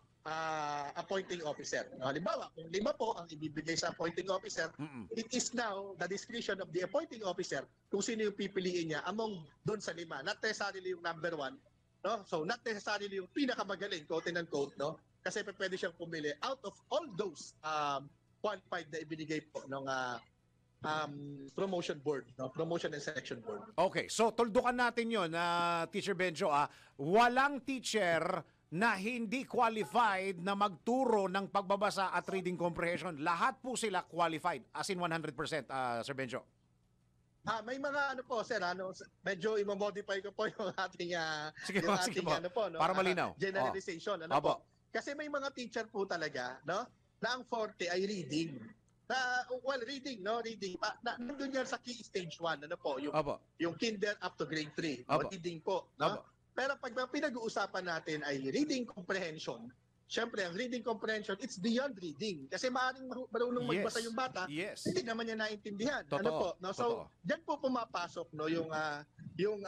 appointing officer. Halimbawa, kung 5 po ang ibibigay sa appointing officer, it is now the discretion of the appointing officer kung sino yung pipiliin niya among doon sa 5, not necessarily yung number 1. So not necessarily yung pinakamagaling, quote and unquote, kasi pwede siyang pumili out of all those qualified na ibinigay po ng promotion board, promotion and selection board. Okay, so tuldukan natin yun, Teacher Benjo. Walang teacher na hindi qualified na magturo ng pagbabasa at reading comprehension. Lahat po sila qualified, as in 100%, Sir Benjo. May mga po sir, medyo i-modify ko po yung ating Sige po. Para malinaw. Generalization, Kasi may mga teacher po talaga, na ang forte ay reading. Reading, reading. Nandun yan sa key stage 1, yung kinder up to grade 3, reading po, Pero pag pinag-uusapan natin ay reading comprehension, siyempre, ang reading comprehension, it's beyond reading. Kasi maaaring marunong magbasa yung bata, hindi naman niya naintindihan. Totoo. So, diyan po pumapasok yung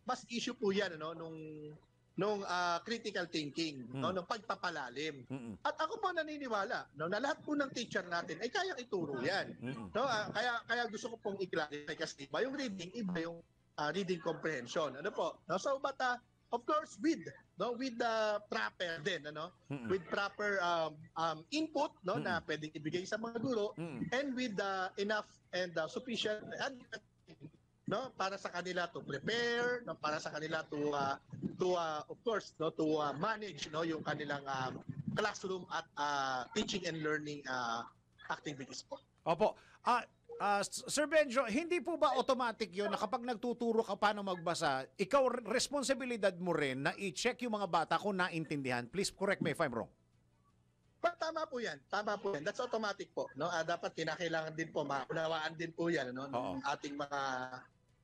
mas issue po yan nung critical thinking, nung pagpapalalim. At ako po naniniwala na lahat po ng teacher natin ay kayang ituro yan. Kaya gusto ko pong i-clarify kasi iba yung reading, iba yung reading comprehension. So, but of course, with the proper din, with proper input, na pwedeng ibigay sa mga guro, and with enough and sufficient para sa kanila to prepare, para sa kanila to of course, to manage yung kanilang classroom at teaching and learning activities po. Opo. Sir Benjo, hindi po ba automatic yun na kapag nagtuturo ka paano magbasa, ikaw responsibilidad mo rin na i-check yung mga bata kung naintindihan? Please correct me if I'm wrong. Tama po yan. That's automatic po. Dapat kinakailangan din po, maunawaan din po yan ng ating mga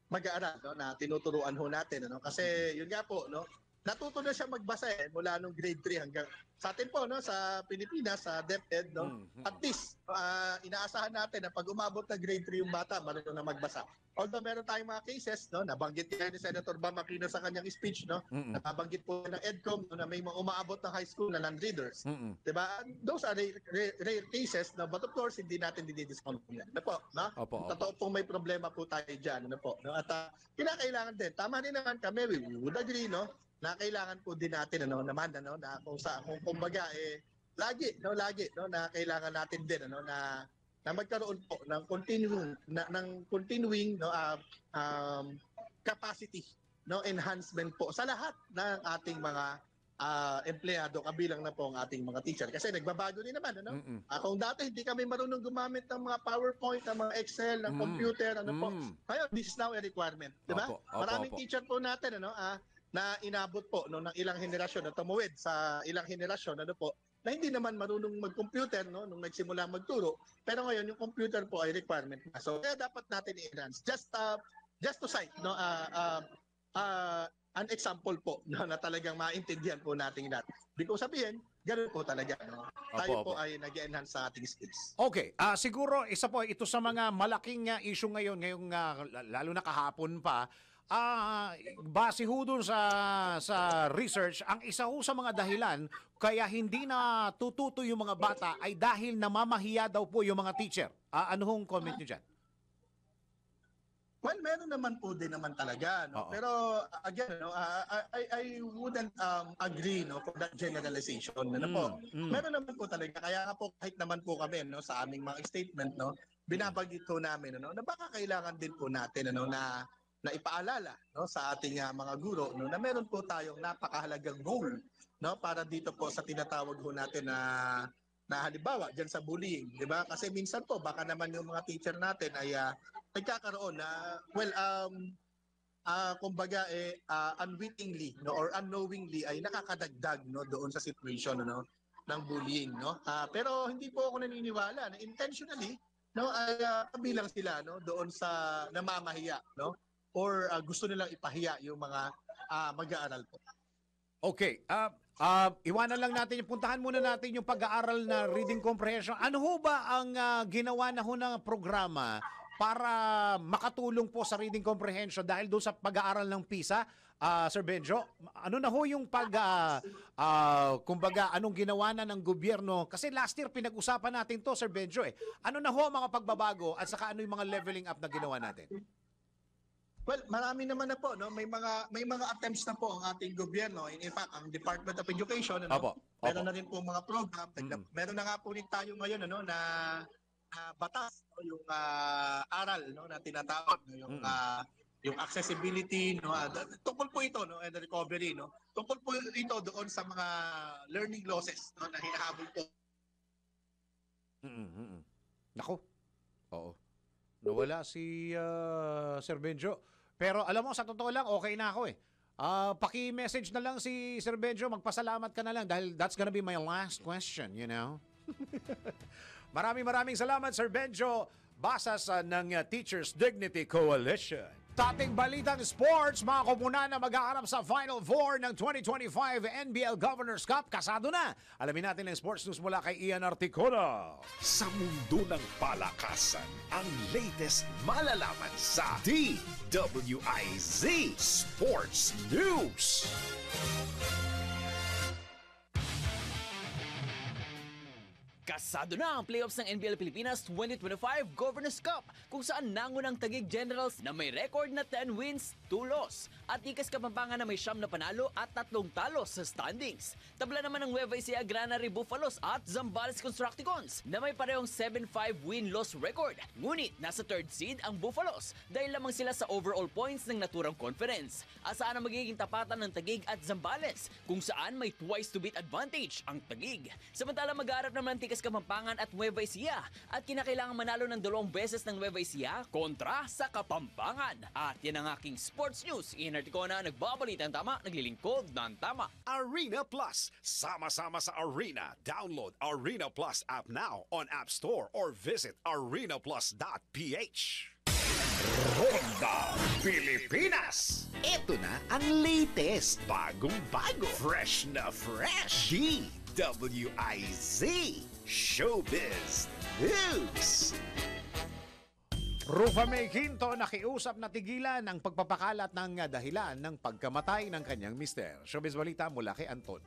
mag-aaral na tinuturuan ho natin. Kasi yun nga po, natuto na siya magbasa mula nung grade 3 hanggang sa atin po sa Pilipinas, sa DepEd, at least inaasahan natin na pag umabot na grade 3 yung bata, marunong na magbasa. Although meron tayong mga cases, nabanggit niya ni Senator Bam Aquino sa kanyang speech, nabanggit po ng EDCOM na may mga umaabot ng high school na non-readers. Diba? Those are rare cases, but of course, hindi natin dinidiscount yan. Totoo pong may problema po tayo dyan. At kinakailangan din. Tama din naman kami, we would agree, na kailangan po din natin na kung kumbaga lagi na kailangan natin din na magkaroon po ng continuing capacity enhancement po sa lahat ng ating mga empleyado, kabilang na po ang ating mga teacher. Kasi nagbabago din naman, kung dati hindi kami marunong gumamit ng mga PowerPoint, ng mga Excel, ng computer, ngayon this is now a requirement, di ba? Maraming teacher po natin na inabot po ng ilang henerasyon, na tumuwid sa ilang henerasyon, na hindi naman marunong mag-computer no nung nagsimula magturo, pero ngayon yung computer po ay requirement na. So kaya dapat natin i-enhance. Just to cite no an example po no, na talagang maintindihan po natin lahat. Because sabihin, ganun po talaga no. Tayo po ay nag-enhance sa ating skills. Okay, siguro isa po ito sa mga malaking issue ngayon, ngayong lalo na kahapon pa. Base ho dun sa research, ang isa ho sa mga dahilan kaya hindi na tututo yung mga bata ay dahil namamahiya daw po yung mga teacher. Ano hong comment nyo dyan? Well, meron naman po din naman talaga, no? Oo. Pero again, no, I wouldn't agree no for that generalization, ano po. Meron naman po talaga, kaya nga po kahit naman po kami no sa aming mga statement no, binabanggit ko namin ano na baka kailangan din po natin ano na ipaalala no sa ating mga guro no na meron po tayong napakahalagang role no para dito po sa tinatawag ho natin na halimbawa diyan sa bullying, di ba? Kasi minsan po baka naman yung mga teacher natin ay nagkakaroon na kumbaga unwittingly no or unknowingly ay nakakadagdag no doon sa situation no ng bullying no. Pero hindi po ako naniniwala na intentionally no ay kabilang sila no doon sa namamahiya no or gusto nilang ipahiya yung mga mag-aaral po. Okay, iwanan lang natin, puntahan muna natin yung pag-aaral na reading comprehension. Ano ho ba ang ginawa na ho ng programa para makatulong po sa reading comprehension dahil doon sa pag-aaral ng PISA? Sir Benjo, ano na ho yung kumbaga, anong ginawa na ng gobyerno? Kasi last year pinag-usapan natin to, Sir Benjo eh. Ano na ho ang mga pagbabago at saka ano yung mga leveling up na ginawa natin? Well, marami naman na po no, may mga attempts na po ang ating gobyerno. In fact, ang Department of Education ano, Opo. meron na rin po mga program. Meron na nga po rin tayo ngayon ano na batas no, yung aral no na tinatawag no, yung accessibility no tungkol po ito no and recovery no. Tungkol po ito doon sa mga learning losses no na hinahabol po. Nako. Oo. Nawala si Sir Benjo. Pero alam mo, sa totoo lang, okay na ako eh. Paki-message na lang si Sir Benjo, magpasalamat ka na lang dahil that's gonna be my last question, you know? Maraming salamat, Sir Benjo. Basas ng Teachers Dignity Coalition. Tating balitang sports, mga kumuna na mag-aarap sa Final Four ng 2025 NBL Governors Cup. Kasado na. Alamin natin ang sports news mula kay Ian Articona. Sa mundo ng palakasan, ang latest malalaman sa DWIZ Sports News. Kasado na ang playoffs ng NBL Pilipinas 2025 Governors Cup kung saan nangunang Taguig Generals na may record na 10 wins, 2 loss at Icas Kapampangan na may 9 na panalo at 3 talo sa standings. Tabla naman ng Nueva Ecija Granary Bufalos at Zambales Constructicons na may parehong 7-5 win-loss record. Ngunit nasa 3rd seed ang Bufalos dahil lamang sila sa overall points ng naturang conference. Asaan ang magiging tapatan ng Taguig at Zambales kung saan may twice to beat advantage ang Taguig. Samantala mag-aarap naman ng Ticas Kapampangan at Nueva Ecija at kinakailangan manalo ng 2 beses ng Nueva Ecija kontra sa Kapampangan. At yan ang aking sports news. Ian Articona, nagbabalita ng tama, naglilingkod ng tama. Arena Plus. Sama-sama sa Arena. Download Arena Plus app now on App Store or visit arenaplus.ph. Ronda Pilipinas. Ito na ang latest, bagong-bago, fresh na fresh. DWIZ Showbiz News. Rufa May Quinto nakiusap na tigilan ang pagpapakalat ng dahilan ng pagkamatay ng kanyang mister. Showbiz Balita mula kay Anton.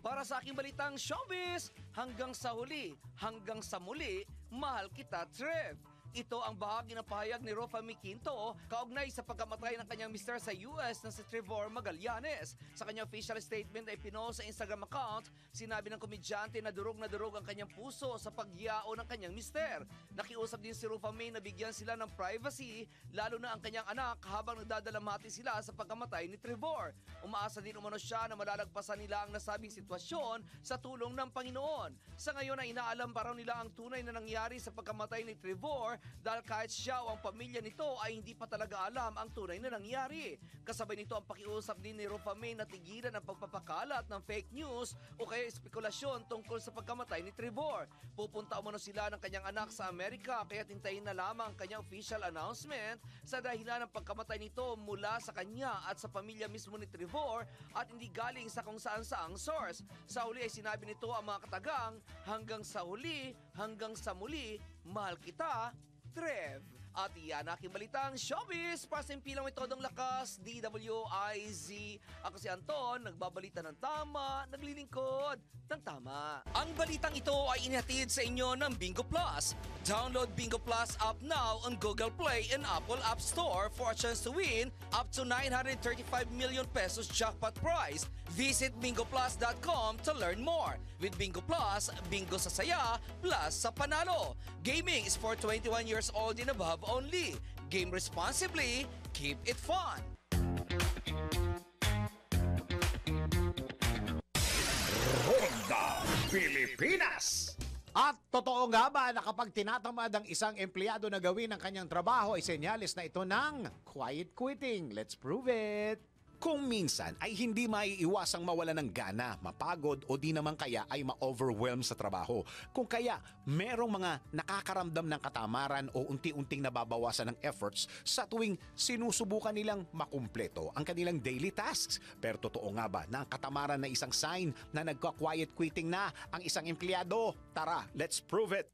Para sa aking balitang showbiz, hanggang sa huli, hanggang sa muli, mahal kita, Trev. Ito ang bahagi ng pahayag ni Rufa May Quinto kaugnay sa pagkamatay ng kanyang mister sa US na si Trevor Magallanes. Sa kanyang official statement ay pinost sa Instagram account, sinabi ng komedyante na durog ang kanyang puso sa pagyao ng kanyang mister. Nakiusap din si Rufa May na bigyan sila ng privacy, lalo na ang kanyang anak habang nagdadalamhati sila sa pagkamatay ni Trevor. Umaasa din umano siya na malalagpasan nila ang nasabing sitwasyon sa tulong ng Panginoon. Sa ngayon ay inaalam pa raw nila ang tunay na nangyari sa pagkamatay ni Trevor dahil kahit siya o ang pamilya nito ay hindi pa talaga alam ang tunay na nangyari. Kasabay nito ang pakiusap din ni Rofame na tigilan ang pagpapakalat ng fake news o kaya espekulasyon tungkol sa pagkamatay ni Trevor. Pupunta umano sila ng kanyang anak sa Amerika kaya tintayin na lamang ang kanyang official announcement sa dahilan ng pagkamatay nito mula sa kanya at sa pamilya mismo ni Trevor at hindi galing sa kung saan saang source. Sa huli ay sinabi nito ang mga katagang, hanggang sa huli, hanggang sa muli, mahal kita, Trev. At iyan aking balitang showbiz. Para sa impilang may todong lakas, DWIZ. Ako si Anton, nagbabalita ng tama, naglilingkod ng tama. Ang balitang ito ay inihatid sa inyo ng Bingo Plus. Download Bingo Plus app now on Google Play and Apple App Store for a chance to win up to 935 million pesos jackpot prize. Visit bingoplus.com to learn more. With Bingo Plus, bingo sa saya, plus sa panalo. Gaming is for 21 years old and above only. Game responsibly, keep it fun. Ronda Pilipinas. At totoo nga ba na kapag tinatamad ang isang empleyado na gawin ang kanyang trabaho ay senyales na ito ng quiet quitting? Let's prove it! Kung minsan ay hindi maiiwasang mawala ng gana, mapagod o di naman kaya ay ma-overwhelm sa trabaho. Kung kaya merong mga nakakaramdam ng katamaran o unti-unting nababawasan ng efforts sa tuwing sinusubukan nilang makumpleto ang kanilang daily tasks. Pero totoo nga ba na ang katamaran na isang sign na nagka-quiet quitting na ang isang empleyado? Tara, let's prove it!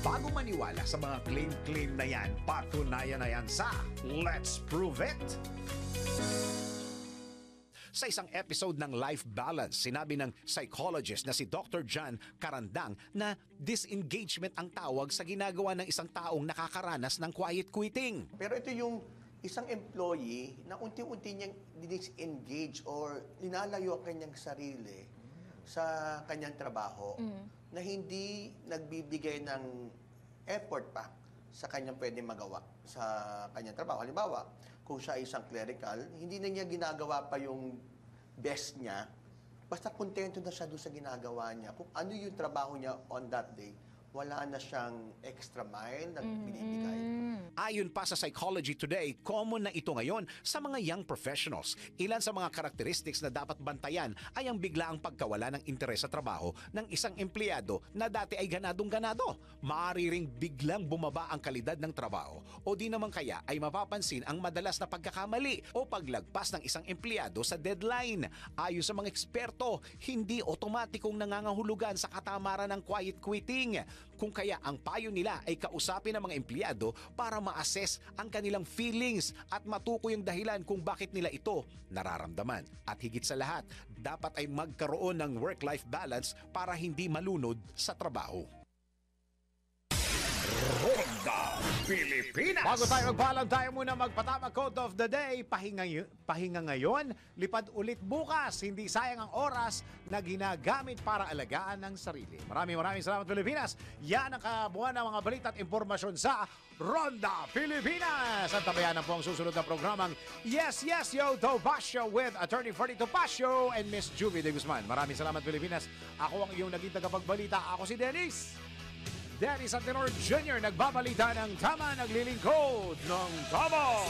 Bago maniwala sa mga claim-claim na yan, patunayan na yan sa Let's Prove It! Sa isang episode ng Life Balance, sinabi ng psychologist na si Dr. John Carandang na disengagement ang tawag sa ginagawa ng isang taong nakakaranas ng quiet quitting. Pero ito yung isang employee na unti-unti niyang disengage or linalayo ang kanyang sarili sa kanyang trabaho na hindi nagbibigay ng effort pa sa kanyang pwedeng magawa sa kanyang trabaho. Halimbawa, kung siya ay isang clerical, hindi na niya ginagawa pa yung best niya, basta kontento na siya doon sa ginagawa niya. Kung ano yung trabaho niya on that day, wala na siyang extra mile na binibigay. Ayon pa sa Psychology Today, common na ito ngayon sa mga young professionals. Ilan sa mga characteristics na dapat bantayan ay ang biglaang pagkawala ng interes sa trabaho ng isang empleyado na dati ay ganadong-ganado. Maaari ring biglang bumaba ang kalidad ng trabaho o di naman kaya ay mapapansin ang madalas na pagkakamali o paglagpas ng isang empleyado sa deadline. Ayon sa mga eksperto, hindi otomatikong nangangahulugan sa katamaran ng quiet quitting. Kung kaya ang payo nila ay kausapin ang mga empleyado para ma-assess ang kanilang feelings at matukoy ang dahilan kung bakit nila ito nararamdaman. At higit sa lahat, dapat ay magkaroon ng work-life balance para hindi malunod sa trabaho. Ronda Pilipinas. Bago tayo magpaalam, tayo muna magpatama quote of the day. Pahinga ngayon, lipad ulit bukas. Hindi sayang ang oras na ginagamit para alagaan ng sarili. Maraming salamat, Pilipinas. Yan ang kabuuan ng mga balita at impormasyon sa Ronda Pilipinas. At tabayanan po ang susunod na programang Yes, Yes, Yo, Topacio with Attorney Ferdy Topacio and Miss Juvie de Guzman. Maraming salamat, Pilipinas. Ako ang iyong naging tagapagbalita. Ako si Dennis Antenor Jr. nagbabalita ng tama, naglilingkod ng tama.